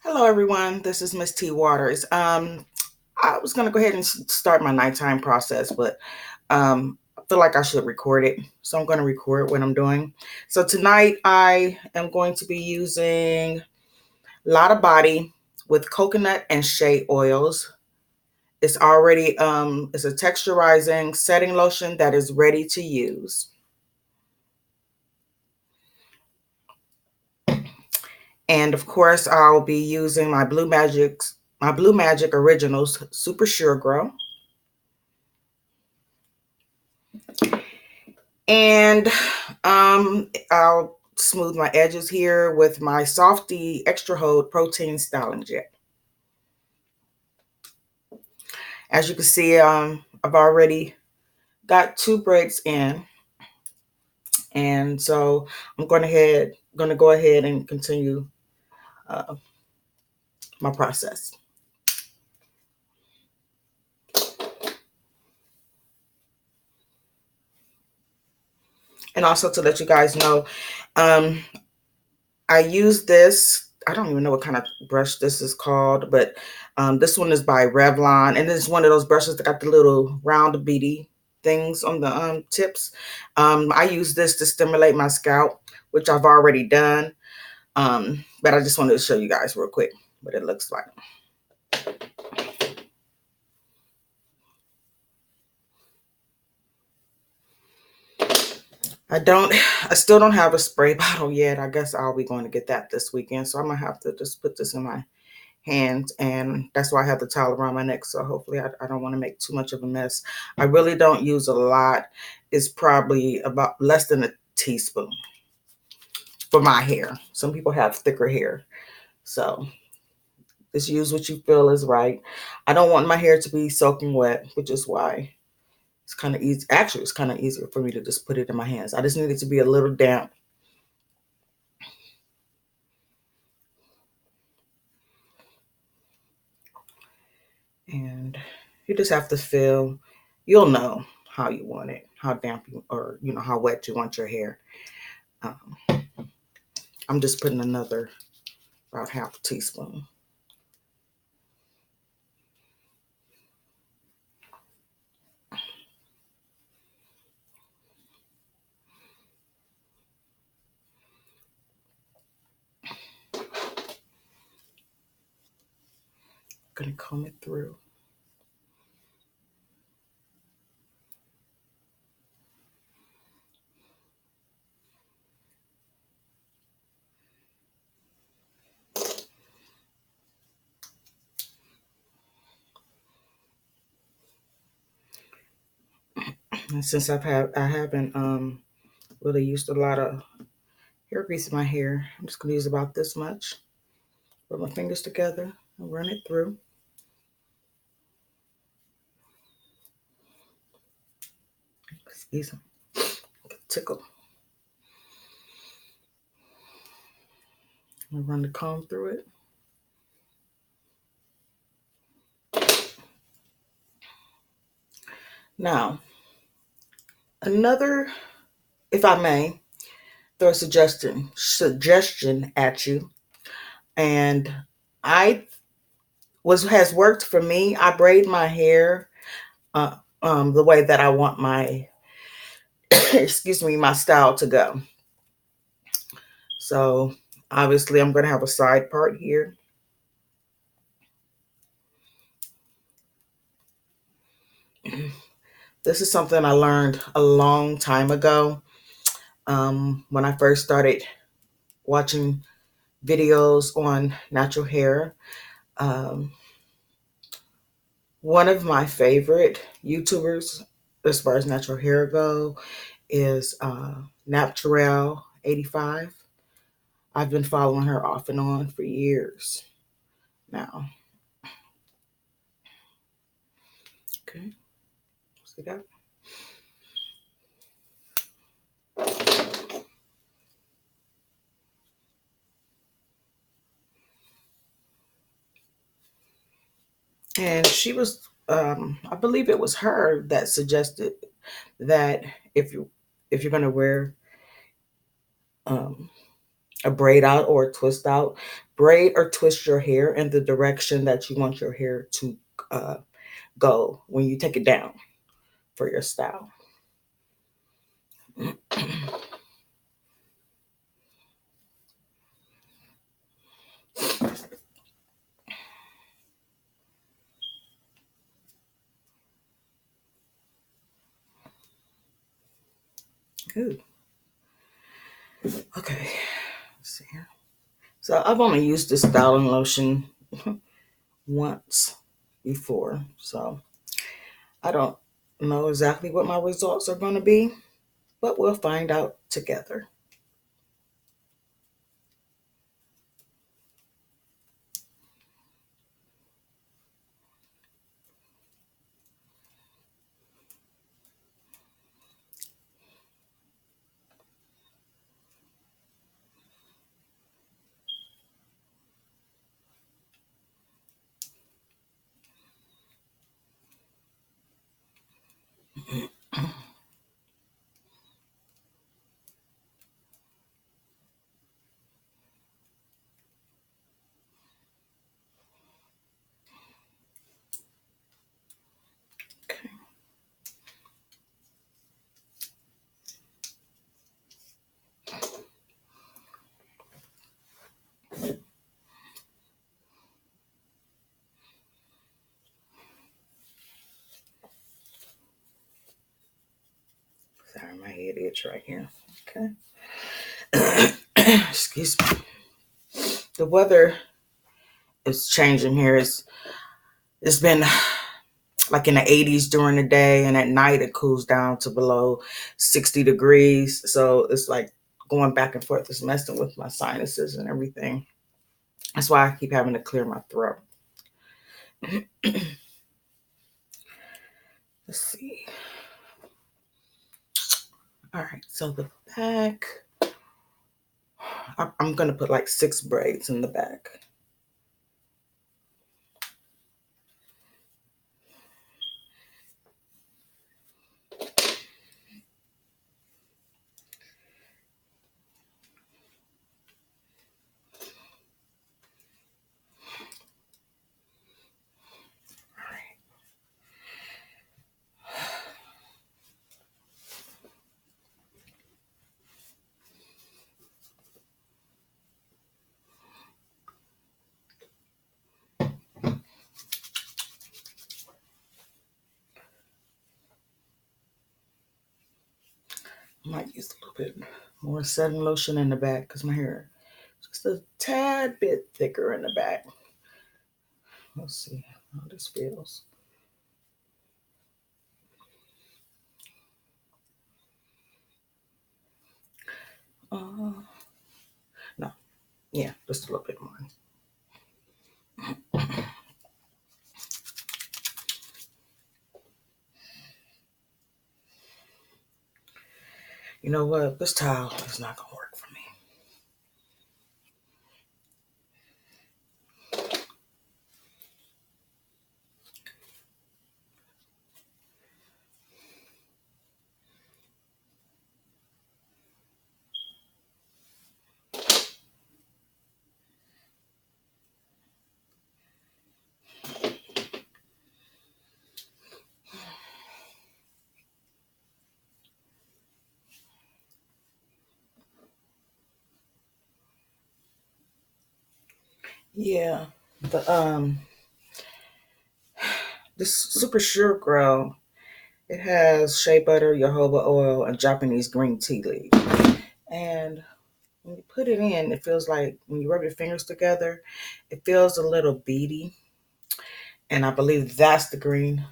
Hello, everyone. This is Miss T Waters. I was going to go ahead and start my nighttime process, but I feel like I should record it. So I'm going to record what I'm doing. So tonight I am going to be using Lotta Body with coconut and shea oils. It's already, it's a texturizing setting lotion that is ready to use. And of course, I'll be using my Blue Magic Originals Super Sure Grow. And I'll smooth my edges here with my Softee Extra Hold Protein Styling Jet. As you can see, I've already got 2 breaks in. And so I'm going to go ahead and continue my process. And also to let you guys know, I use this. I don't even know what kind of brush this is called, but this one is by Revlon, and it's one of those brushes that got the little round beady things on the tips. I use this to stimulate my scalp, which I've already done, but I just wanted to show you guys real quick what it looks like. I still don't have a spray bottle yet. I guess I'll be going to get that this weekend, so I'm gonna have to just put this in my hands, and that's why I have the towel around my neck, so hopefully I don't want to make too much of a mess. I really don't use a lot. It's probably about less than a teaspoon for my hair. Some people have thicker hair, so just use what you feel is right. I don't want my hair to be soaking wet, which is why it's kind of easy. Actually, it's kind of easier for me to just put it in my hands. I just need it to be a little damp. And you just have to feel, you'll know how you want it, how damp you, or how wet you want your hair. Um, I'm just putting another about half a teaspoon. Gonna comb it through. And since I haven't really used a lot of hair grease in my hair, I'm just gonna use about this much. Put my fingers together and run it through. Excuse me. Tickle. And run the comb through it. Now, another, if I may, throw a suggestion at you. And I has worked for me. I braid my hair the way that I want my excuse me, my style to go. So obviously I'm going to have a side part here. This is something I learned a long time ago when I first started watching videos on natural hair. Um, One of my favorite YouTubers as far as natural hair go is Naturel 85. I've been following her off and on for years now. Okay, see that? And she was, I believe it was her that suggested that if you're gonna wear um, a braid out or a twist out, braid or twist your hair in the direction that you want your hair to uh, go when you take it down for your style. Ooh. Okay, let's see here. So I've only used this styling lotion once before, so I don't know exactly what my results are going to be, but we'll find out together. Okay. Sorry, my head itch right here. Okay. Excuse me. The weather is changing here. It's been like in the 80s during the day, and at night it cools down to below 60 degrees. So it's like going back and forth. It's messing with my sinuses and everything. That's why I keep having to clear my throat. Let's see. All right, so the back, I'm going to put like 6 braids in the back. I might use a little bit more setting lotion in the back because my hair is just a tad bit thicker in the back. Let's see how this feels. No, yeah, just a little bit more. You know what? This towel is not going to work for me. Yeah, the this Super Sure Grow, it has shea butter, jojoba oil, and Japanese green tea leaf. And when you put it in, it feels like when you rub your fingers together, it feels a little beady. And I believe that's the green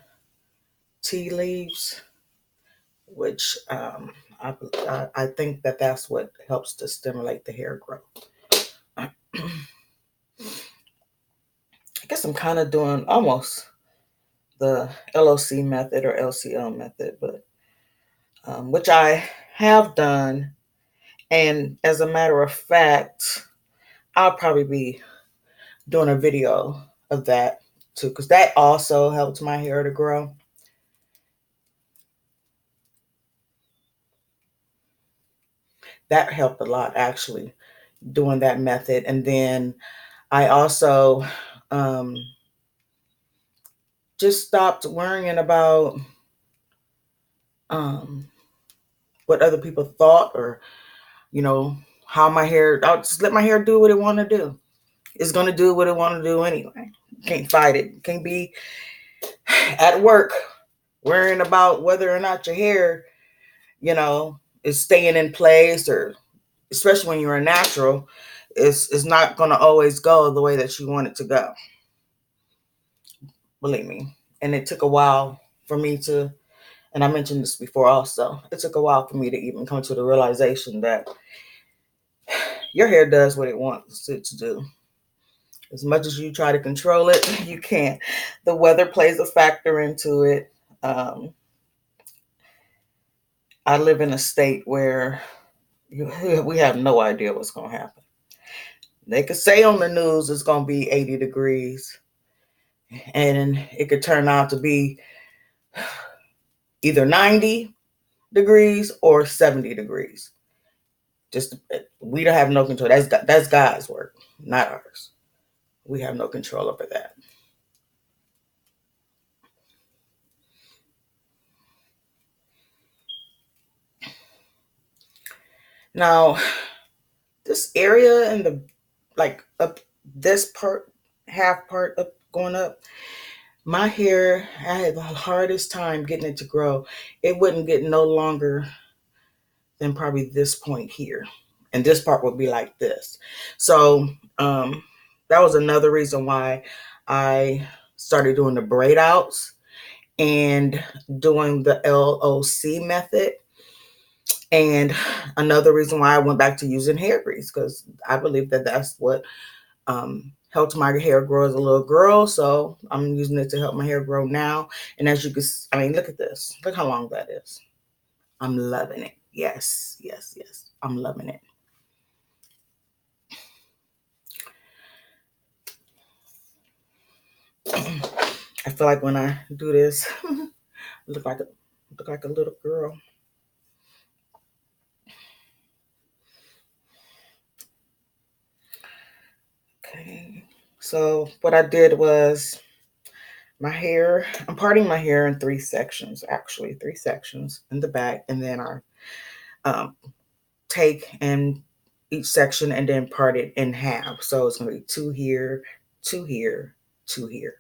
tea leaves, which I think that that's what helps to stimulate the hair growth. I guess I'm kind of doing almost the LOC method or LCL method, but which I have done. And as a matter of fact, I'll probably be doing a video of that too, because that also helped my hair to grow. That helped a lot actually doing that method. And then I also um, just stopped worrying about um, what other people thought, or you know, how my hair. I'll just let my hair do what it want to do. It's gonna do what it want to do anyway. Can't fight it. Can't be at work worrying about whether or not your hair, is staying in place, or especially when you're a natural, is not gonna always go the way that you want it to go. Believe me. And it took a while for me to, and I mentioned this before also, it took a while for me to even come to the realization that your hair does what it wants it to do. As much as you try to control it, you can't. The weather plays a factor into it. I live in a state where we have no idea what's going to happen. They could say on the news it's going to be 80 degrees, and it could turn out to be either 90 degrees or 70 degrees. Just we don't have no control. That's God's work, not ours. We have no control over that. Now, this area and the like up this part, half part up going up, my hair, I had the hardest time getting it to grow. It wouldn't get no longer than probably this point here, and this part would be like this. So that was another reason why I started doing the braid outs and doing the LOC method. And another reason why I went back to using hair grease, because I believe that that's what helped my hair grow as a little girl. So I'm using it to help my hair grow now. And as you can, look at this. Look how long that is. I'm loving it. Yes, yes, yes. I'm loving it. I feel like when I do this, I look like a little girl. Okay. So what I did was I'm parting my hair in three sections, actually, three sections in the back. And then I um, take and each section and then part it in half. So it's going to be two here, two here, two here.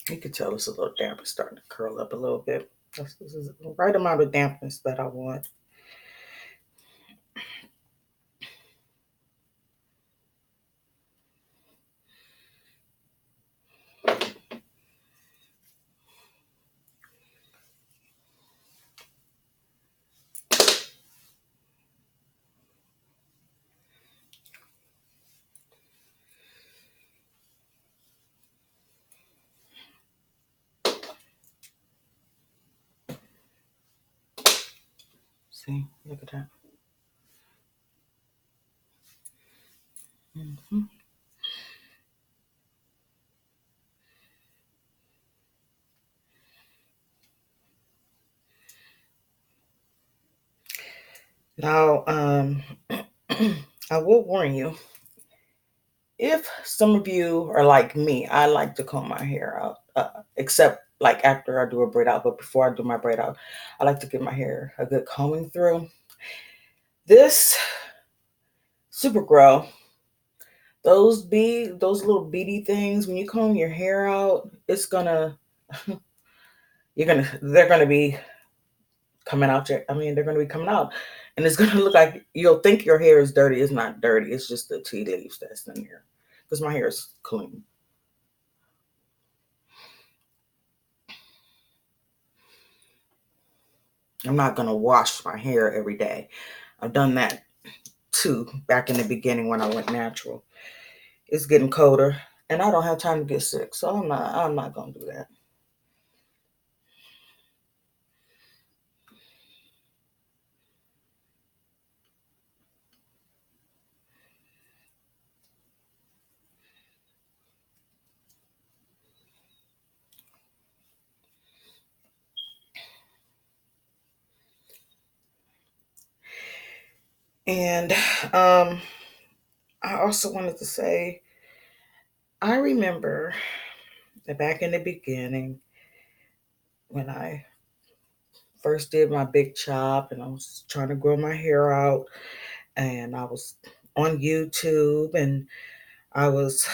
You can tell it's a little damp. It's starting to curl up a little bit. This is the right amount of dampness that I want. See, look at that. Mm-hmm. Now, I will warn you, if some of you are like me, I like to comb my hair out, except like after I do a braid out. But before I do my braid out, I like to give my hair a good combing through. This Super Grow, those little beady things, when you comb your hair out, it's gonna, they're gonna be coming out. They're gonna be coming out, and it's gonna look like you'll think your hair is dirty. It's not dirty. It's just the tea leaves that's in here, because my hair is clean. I'm not gonna wash my hair every day. I've done that too back in the beginning when I went natural. It's getting colder and I don't have time to get sick, so I'm not gonna do that. And I also wanted to say, I remember that back in the beginning when I first did my big chop and I was trying to grow my hair out, and I was on YouTube and I was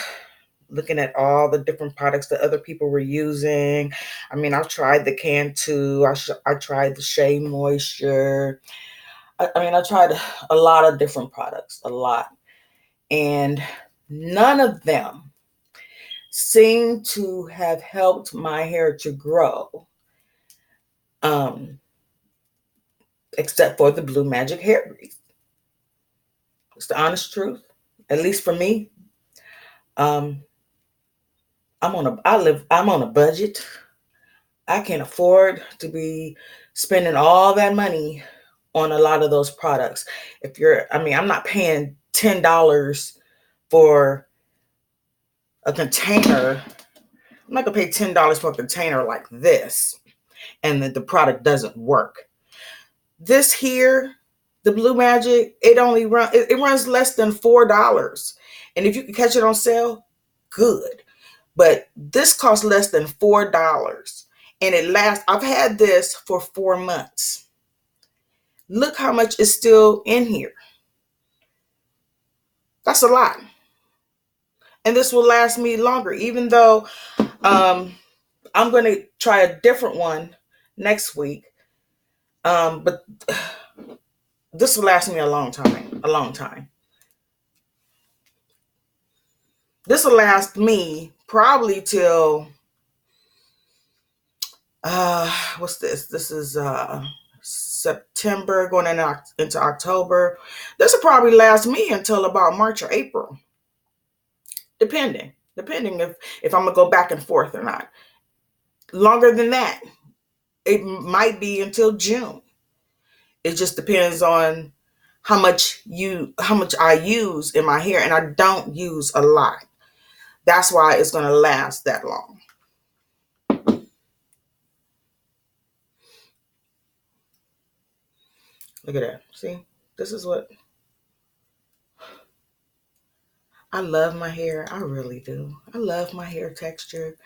looking at all the different products that other people were using. I mean, I tried the Cantu, I tried the Shea Moisture. I tried a lot of different products, a lot. And none of them seem to have helped my hair to grow, um, except for the Blue Magic hair grease. It's the honest truth. At least for me, um, I'm on a budget. I can't afford to be spending all that money on a lot of those products. I'm not paying $10 for a container. I'm not gonna pay $10 for a container like this, and the product doesn't work. This here, the Blue Magic, it runs less than $4, and if you can catch it on sale, good. But this costs less than $4, and it lasts. I've had this for 4 months. Look how much is still in here. That's a lot, and this will last me longer. Even though I'm going to try a different one next week, but this will last me a long time. A long time. This will last me probably till what's this? This is September going into October. This will probably last me until about March or April, depending if I'm gonna go back and forth or not. Longer than that, it might be until June. It just depends on how much I use in my hair, and I don't use a lot. That's why it's gonna last that long. Look at that. See, this is what I love my hair. I really do. I love my hair texture.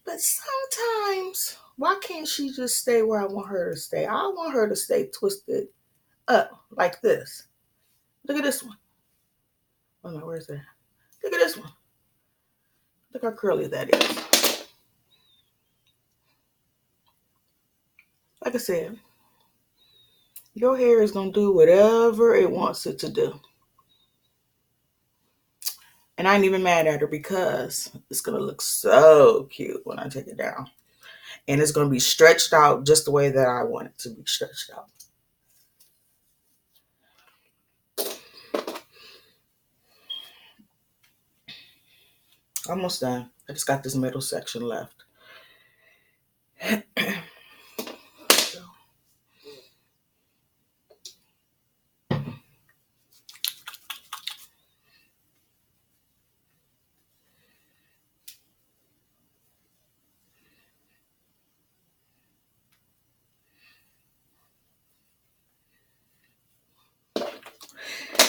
But sometimes, why can't she just stay where I want her to stay? I want her to stay twisted up like this. Look at this one. Oh no, where's that? Look at this one. Look how curly that is. Like I said, your hair is going to do whatever it wants it to do. And I ain't even mad at her because it's going to look so cute when I take it down. And it's going to be stretched out just the way that I want it to be stretched out. Almost done. I just got this middle section left.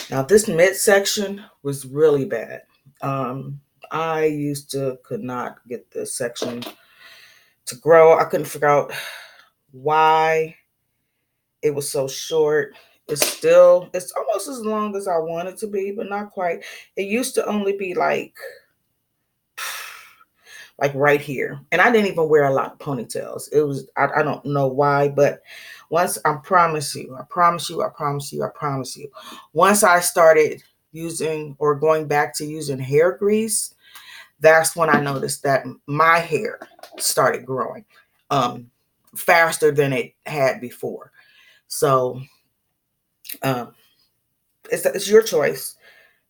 Now this midsection was really bad. I used to could not get this section to grow. I couldn't figure out why it was so short. It's almost as long as I want it to be, but not quite. It used to only be like right here. And I didn't even wear a lot of ponytails. I don't know why, but once I promise you, once I started using or going back to using hair grease, that's when I noticed that my hair started growing faster than it had before. So Um, it's your choice.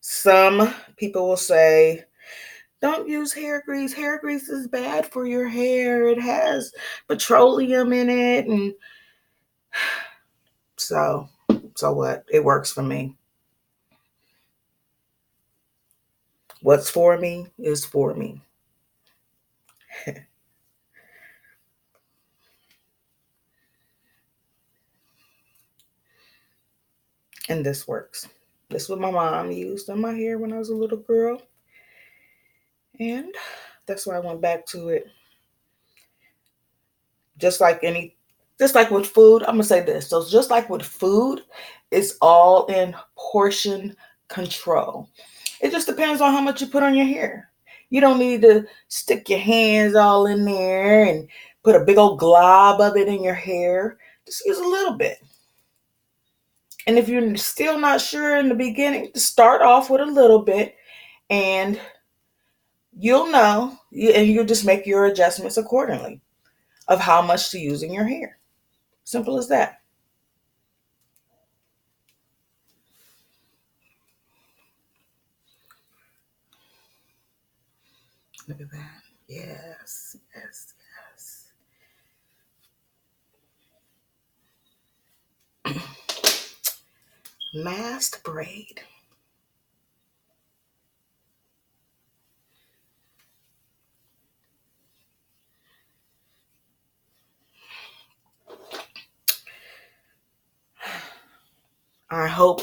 Some people will say, don't use hair grease. Hair grease is bad for your hair. It has petroleum in it. And so what? It works for me. What's for me is for me. And this works. This is what my mom used on my hair when I was a little girl. And that's why I went back to it. Just like just like with food, I'm gonna say this. So just like with food, it's all in portion control. It just depends on how much you put on your hair. You don't need to stick your hands all in there and put a big old glob of it in your hair. Just use a little bit. And if you're still not sure in the beginning, start off with a little bit and you'll know, and you'll just make your adjustments accordingly of how much to use in your hair. Simple as that. Look at that. Yes, yes, yes. Masked braid. I hope,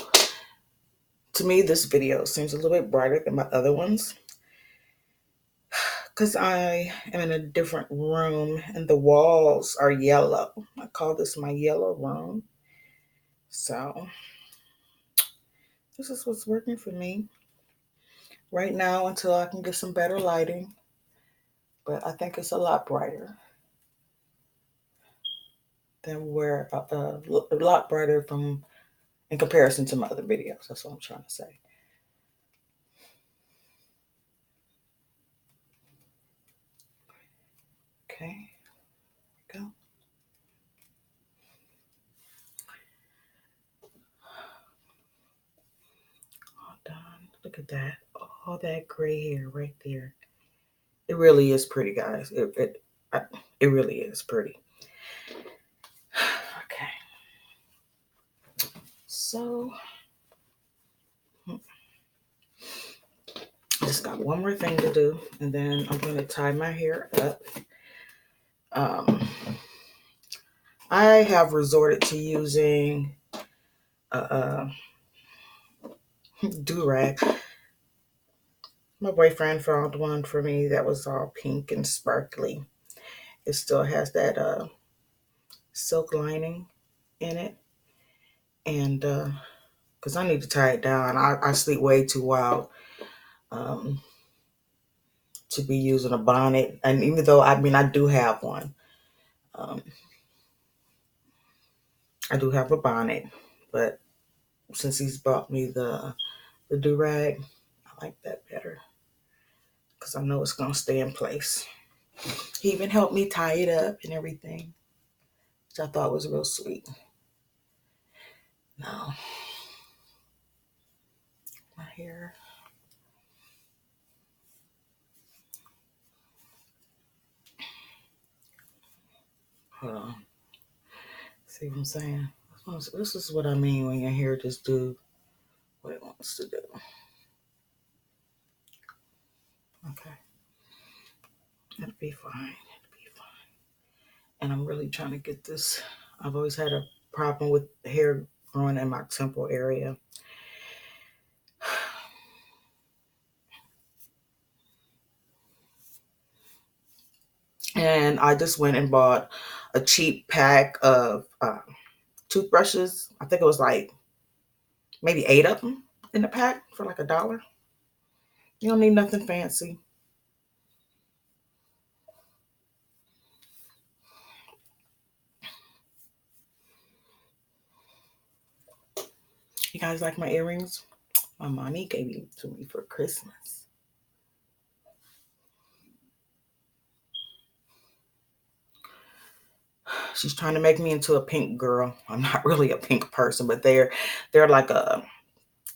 to me, this video seems a little bit brighter than my other ones because I am in a different room and the walls are yellow. I call this my yellow room. So this is what's working for me right now until I can get some better lighting. But I think it's a lot brighter than where a lot brighter from in comparison to my other videos. That's what I'm trying to say. Okay, go. All done. Look at that. All that gray hair right there. It really is pretty, guys. It really is pretty. Okay. So I just got one more thing to do, and then I'm going to tie my hair up. Um, I have resorted to using a do-rag. My boyfriend found one for me that was all pink and sparkly. It still has that silk lining in it. And because I need to tie it down, I sleep way too wild um, to be using a bonnet. And even though, I mean, I do have one. Um, I do have a bonnet, but since he's bought me the do-rag, I like that better because I know it's going to stay in place. He even helped me tie it up and everything, which I thought was real sweet. Now, my hair. Hold on. See what I'm saying? This is what I mean when your hair just do what it wants to do. Okay. It'll be fine. It'll be fine. And I'm really trying to get this. I've always had a problem with hair growing in my temple area. And I just went and bought a cheap pack of toothbrushes. I think it was like maybe 8 of them in the pack for like $1. You don't need nothing fancy. You guys like my earrings? My mommy gave them to me for Christmas. She's trying to make me into a pink girl. I'm not really a pink person, but they're like a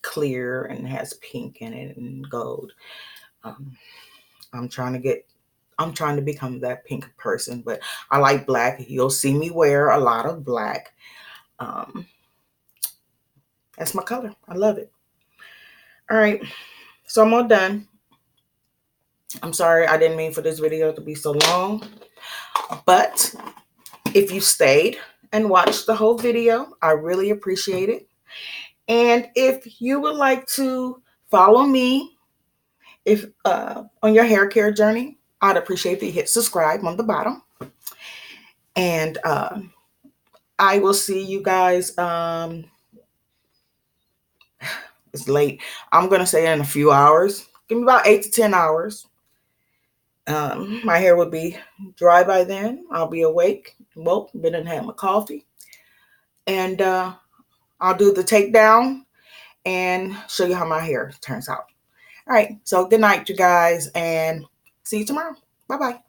clear and has pink in it and gold. Um, I'm trying to become that pink person, but I like black. You'll see me wear a lot of black. Um, that's my color. I love it. All right, so I'm all done. I'm sorry I didn't mean for this video to be so long, but if you stayed and watched the whole video, I really appreciate it. And if you would like to follow me if on your hair care journey, I'd appreciate if you hit subscribe on the bottom. And I will see you guys. It's late. I'm going to say in a few hours. Give me about 8 to 10 hours. My hair will be dry by then. I'll be awake. Well, been and had my coffee. And I'll do the takedown and show you how my hair turns out. All right. So good night, you guys. And see you tomorrow. Bye-bye.